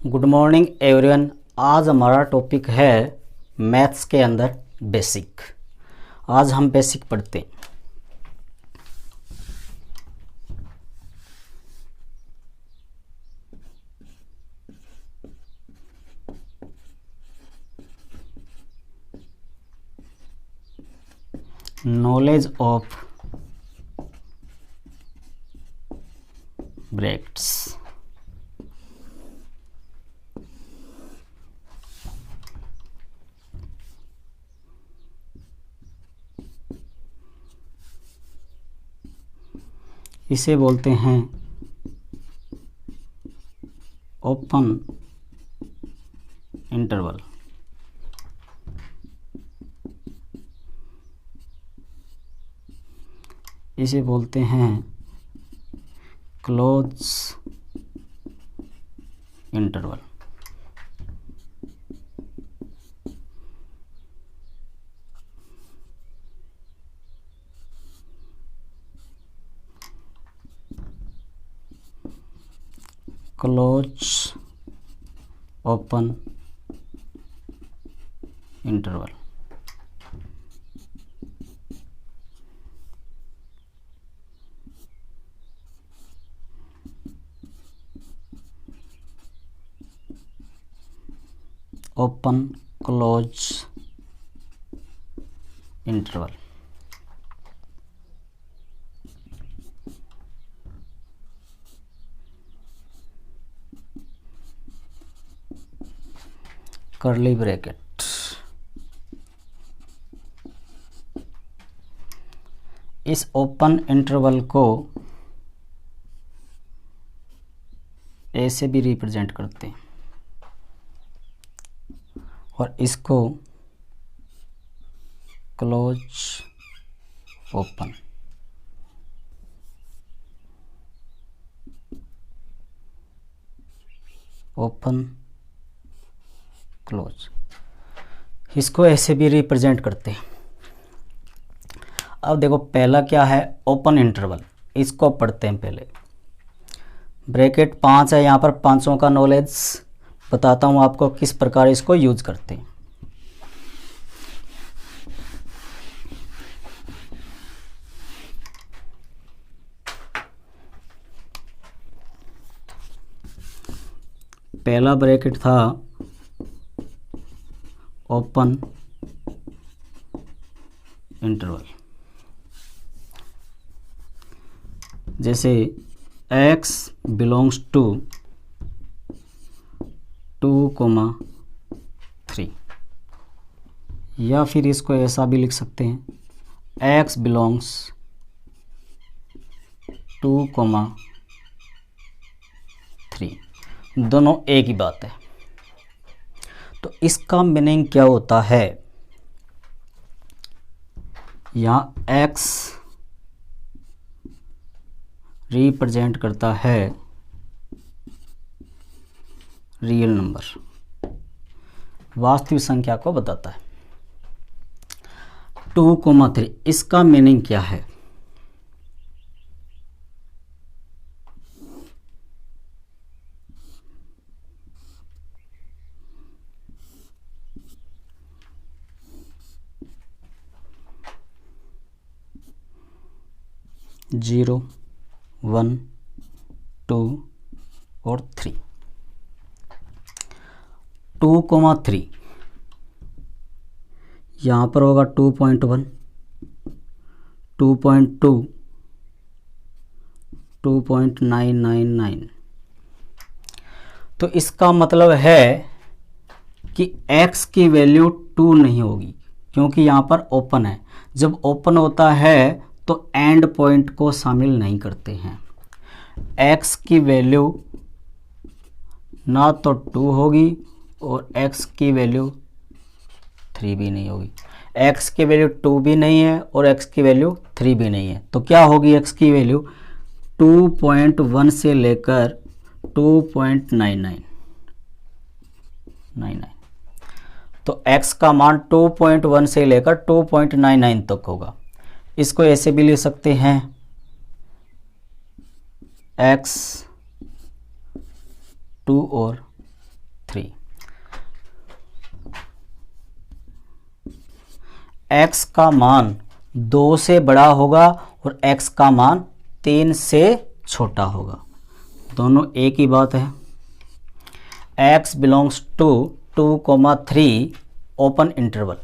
Good morning everyone. आज हमारा topic है मैथ्स के अंदर बेसिक। आज हम बेसिक पढ़ते हैं। Knowledge of brackets. इसे बोलते हैं ओपन इंटरवल। इसे बोलते हैं close interval. Close open interval. Open close interval. Curly bracket. इस ओपन इंटरवल को ए से भी रिप्रेजेंट करते हैं और इसको क्लोज ओपन। ओपन क्लोज, इसको ऐसे भी रिप्रेजेंट करते हैं। अब देखो पहला क्या है, ओपन इंटरवल। इसको पढ़ते हैं पहले। ब्रैकेट 5 है, यहाँ पर पांचों का नॉलेज बताता हूँ आपको किस प्रकार इसको यूज करते हैं। पहला ब्रैकेट था ओपन इंटरवल। जैसे x बिलोंग्स टू 2,3, या फिर इसको ऐसा भी लिख सकते हैं x बिलोंग्स 2,3। दोनों एक ही बात है। तो इसका मीनिंग क्या होता है, यहाँ x रिप्रेजेंट करता है रियल नंबर, वास्तविक संख्या को बताता है। 2,3 इसका मीनिंग क्या है, जीरो 1 2 और 3। 2,3 यहाँ पर होगा 2.1 2.2 2.999। तो इसका मतलब है कि x की वैल्यू 2 नहीं होगी, क्योंकि यहाँ पर ओपन है। जब ओपन होता है तो एंड पॉइंट को शामिल नहीं करते हैं। x की वैल्यू ना तो 2 होगी और x की वैल्यू 3 भी नहीं होगी। x की वैल्यू 2 भी नहीं है और x की वैल्यू 3 भी नहीं है। तो क्या होगी x की वैल्यू 2.1 से लेकर 2.99। तो x का मान 2.1 से लेकर 2.99 तक होगा। इसको ऐसे भी लिख सकते हैं x 2 और x का मान 2 से बड़ा होगा और x का मान 3 से छोटा होगा। दोनों एक ही बात है। x belongs to 2,3 open interval,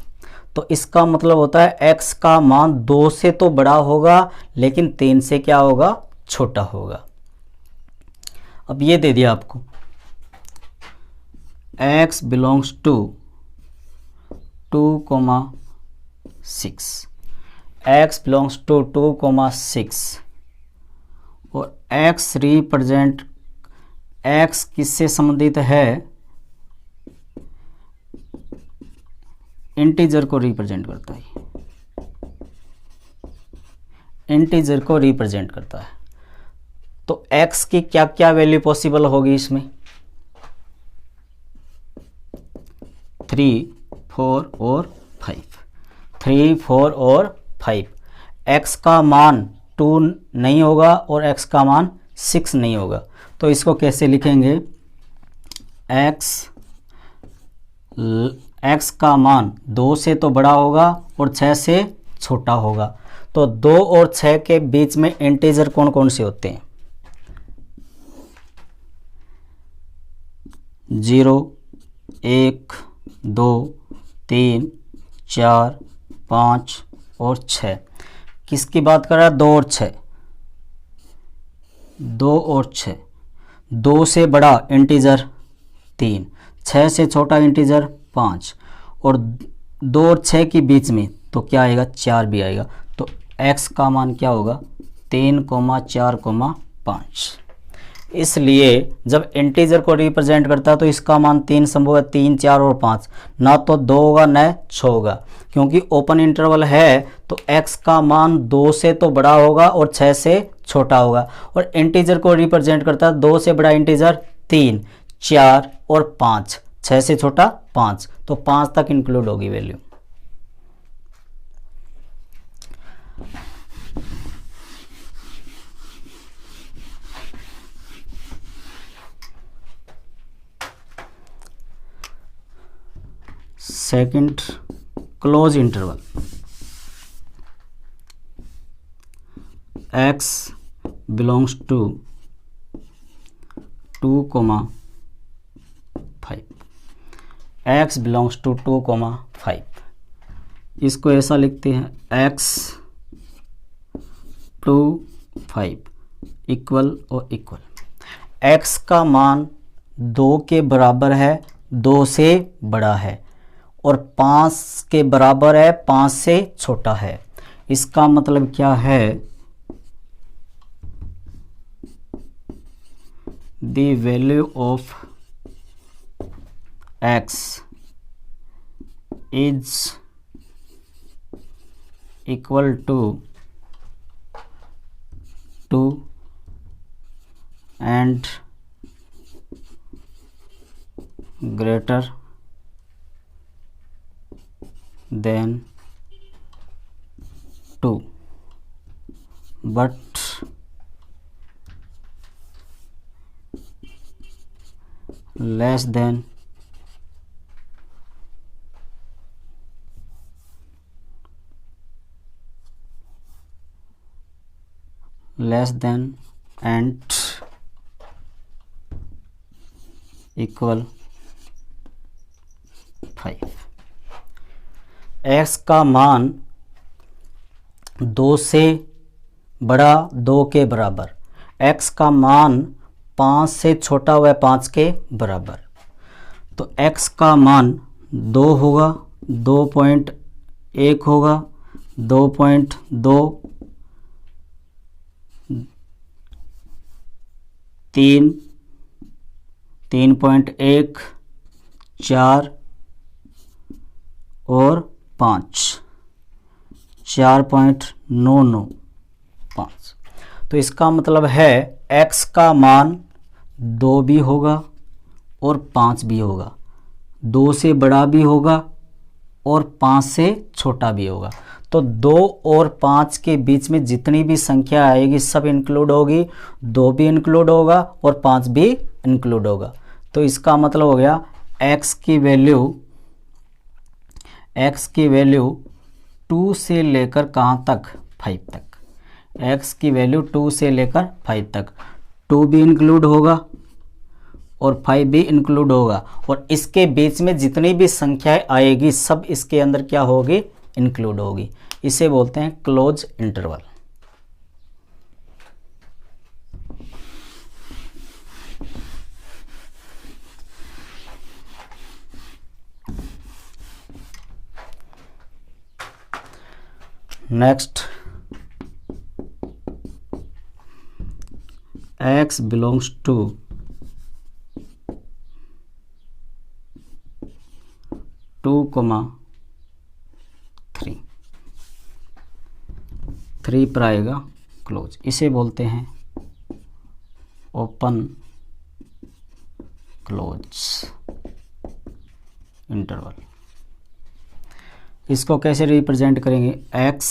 तो इसका मतलब होता है x का मान 2 से तो बड़ा होगा लेकिन 3 से क्या होगा, छोटा होगा। अब ये दे दिया आपको, x belongs to 2,6, x belongs to 2,6 और x रिप्रेजेंट, x किससे संबंधित है, इंटीजर को रिप्रेजेंट करता है, इंटीजर को रिप्रेजेंट करता है। तो x की क्या क्या वैल्यू पॉसिबल होगी इसमें, 3, 4 और 5, 3, 4 और 5। x का मान 2 नहीं होगा और x का मान 6 नहीं होगा, तो इसको कैसे लिखेंगे, x का मान 2 से तो बड़ा होगा और 6 से छोटा होगा। तो 2 और 6 के बीच में इंटीजर कौन कौन से होते हैं, 0, 1, 2, 3, 4, 5 और 6। किसकी बात कर रहा है, 2 और 6, 2 और 6। 2 से बड़ा इंटीजर 3, 6 से छोटा इंटीजर 5 और 2 और 6 के बीच में तो क्या आएगा, 4 भी आएगा। तो x का मान क्या होगा, 3, 4, 5। इसलिए जब इंटीजर को रिप्रेजेंट करता है तो इसका मान 3 संभव है, 3, 4 और 5, ना तो 2 होगा न 6 होगा। क्योंकि ओपन इंटरवल है तो x का मान 2 से तो बड़ा होगा और 6 से छोटा होगा। और इंटीजर को रिप्रेजेंट करता है 2 से बड़ा इंटीजर 3, 4 और 5, 6 से छोटा 5, तो 5 तक इंक्लूड होगी value. Second, close interval, x belongs to 2,5, x belongs to 2,5। इसको ऐसा लिखते हैं, x 2, 5 इक्वल और इक्वल। x का मान 2 के बराबर है, 2 से बड़ा है, और 5 के बराबर है, 5 से छोटा है। इसका मतलब क्या है, the value of x is equal to 2 and greater than 2 but less than and equal 5। x का मान 2 से बड़ा, 2 के बराबर, x का मान 5 से छोटा हुआ है, 5 के बराबर। तो x का मान 2 होगा, 2.1 होगा, 2.2, 3, 3.1, 4 और 5, 4.995। तो इसका मतलब है x का मान 2 भी होगा और 5 भी होगा, 2 से बड़ा भी होगा और 5 से छोटा भी होगा। तो 2 और 5 के बीच में जितनी भी संख्या आएगी सब इंक्लूड होगी, 2 भी इंक्लूड होगा और 5 भी इंक्लूड होगा। तो इसका मतलब हो गया x की वैल्यू 2 से लेकर कहाँ तक, 5 तक। x की वैल्यू 2 से लेकर 5 तक, 2 भी इंक्लूड होगा और 5 भी इंक्लूड होगा, और इसके बीच में जितनी भी संख्याएं आएगी सब इसके अंदर क्या होगी, इंक्लूड होगी। इसे बोलते हैं close interval. Next, x belongs to 2,3, 3 पर आएगा क्लोज। इसे बोलते हैं ओपन क्लोज इंटरवल। इसको कैसे रिप्रेजेंट करेंगे, x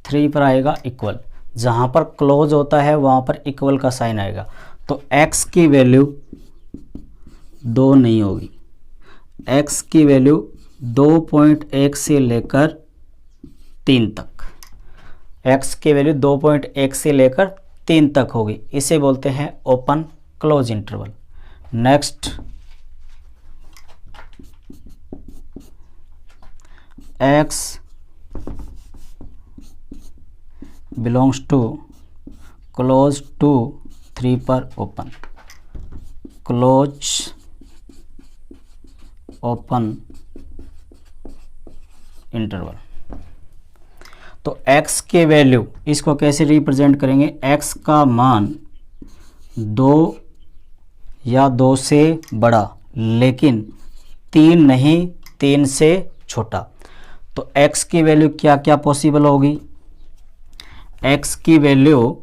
3 पर आएगा इक्वल, जहाँ पर क्लोज होता है वहाँ पर इक्वल का साइन आएगा, तो x की वैल्यू 2 नहीं होगी, x की वैल्यू 2.1 से लेकर 3 तक, x की वैल्यू 2.1 से लेकर 3 तक होगी। इसे बोलते हैं open close interval. Next, x belongs to close to 3 पर ओपन, क्लोज ओपन इंटरवल। तो x के वैल्यू, इसको कैसे रिप्रेजेंट करेंगे, x का मान 2 या 2 से बड़ा लेकिन 3 नहीं, 3 से छोटा। तो x की वैल्यू क्या क्या पॉसिबल होगी, x की वैल्यू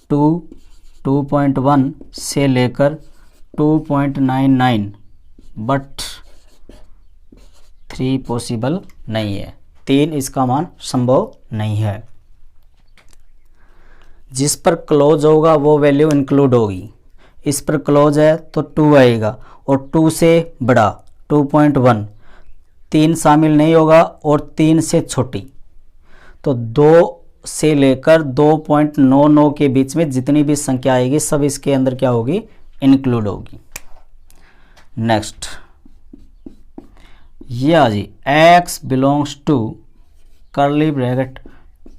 2, 2.1 से लेकर 2.99, बट 3 पॉसिबल नहीं है, 3 इसका मान संभव नहीं है। जिस पर क्लोज होगा वो वैल्यू इंक्लूड होगी, इस पर क्लोज है तो 2 आएगा, और 2 से बड़ा 2.1, 3 शामिल नहीं होगा, और 3 से छोटी, तो 2 से लेकर 2.99 के बीच में जितनी भी संख्या आएगी सब इसके अंदर क्या होगी, इंक्लूड होगी। नेक्स्ट, ये आ जी x belongs to curly bracket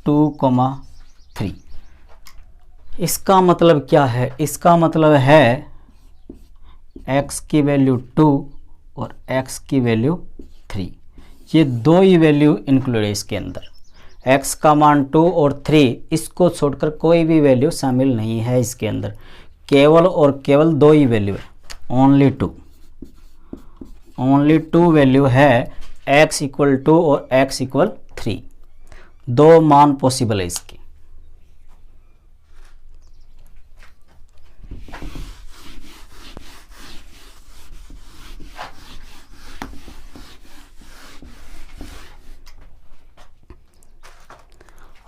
2,3। इसका मतलब क्या है, इसका मतलब है x की वैल्यू 2 और x की वैल्यू 3, ये दो ही वैल्यू इंक्लूड है इसके अंदर। x का मान 2 और 3, इसको छोड़कर कोई भी वैल्यू शामिल नहीं है इसके अंदर, केवल और केवल 2 ही वैल्यू है, ओनली टू वैल्यू है, x इक्वल 2 और x इक्वल 3, 2 मान पॉसिबल है इसके।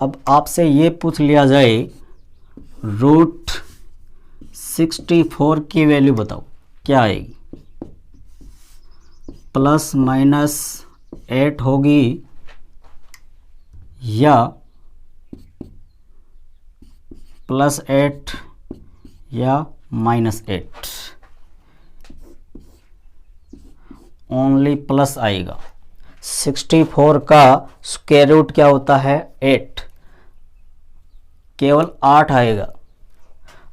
अब आपसे ये पूछ लिया जाए रूट 64 की वैल्यू बताओ क्या आएगी, ±8 होगी या +8 या -8, ओनली प्लस आएगा। 64 का स्क्वायर रूट क्या होता है, 8, केवल 8 आएगा।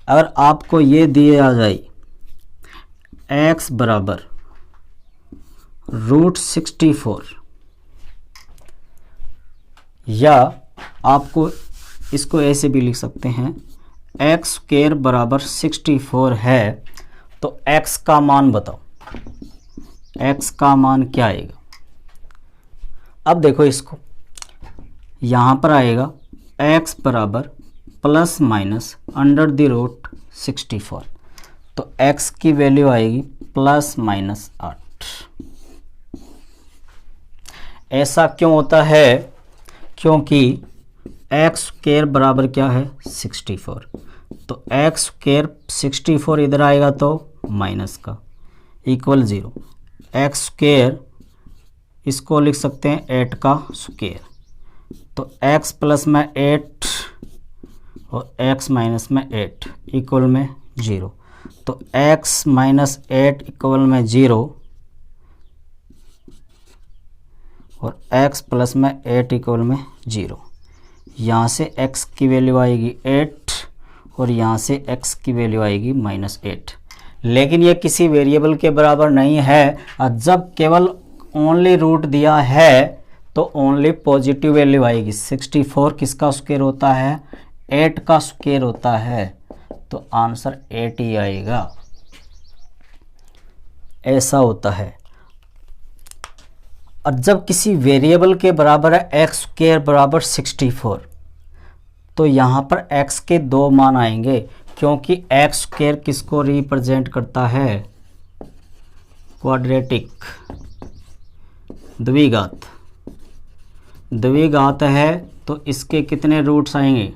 अगर आपको ये दिया जाए x बराबर √64, या आपको इसको ऐसे भी लिख सकते हैं, x स्क्वायर बराबर 64 है, तो x का मान बताओ, x का मान क्या आएगा। अब देखो इसको, यहाँ पर आएगा x बराबर ±√64, तो x की वैल्यू आएगी ±8। ऐसा क्यों होता है, क्योंकि x स्क्वायर बराबर क्या है 64, तो x स्क्वायर 64 इधर आएगा तो माइनस का इक्वल 0, एक्स स्क्वेयर, इसको लिख सकते हैं 8 का स्क्वेयर। तो x प्लस में 8 और x माइनस में 8 इक्वल में 0। तो x माइनस 8 इक्वल में 0 और x प्लस में 8 इक्वल में 0। यहाँ से x की वैल्यू आएगी 8 और यहाँ से x की वैल्यू आएगी -8। लेकिन ये किसी वेरिएबल के बराबर नहीं है। और जब केवल ओनली रूट दिया है तो ओनली पॉजिटिव वैल्यू आएगी। 64 किसका स्क्वायर होता है? 8 का स्क्वायर होता है। तो आंसर 8 ही आएगा। ऐसा होता है। और जब किसी वेरिएबल के बराबर है एक्स स्क्वायर बराबर 64, तो यहाँ पर x के 2 मान आएंगे, क्योंकि एक्स स्क्वायर किसको रिप्रेजेंट करता है? क्वाड्रेटिक, द्विघात। द्विघात है तो इसके कितने रूट्स आएंगे?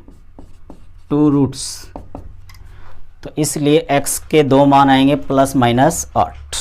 2 रूट्स। तो इसलिए x के 2 मान आएंगे +- 8।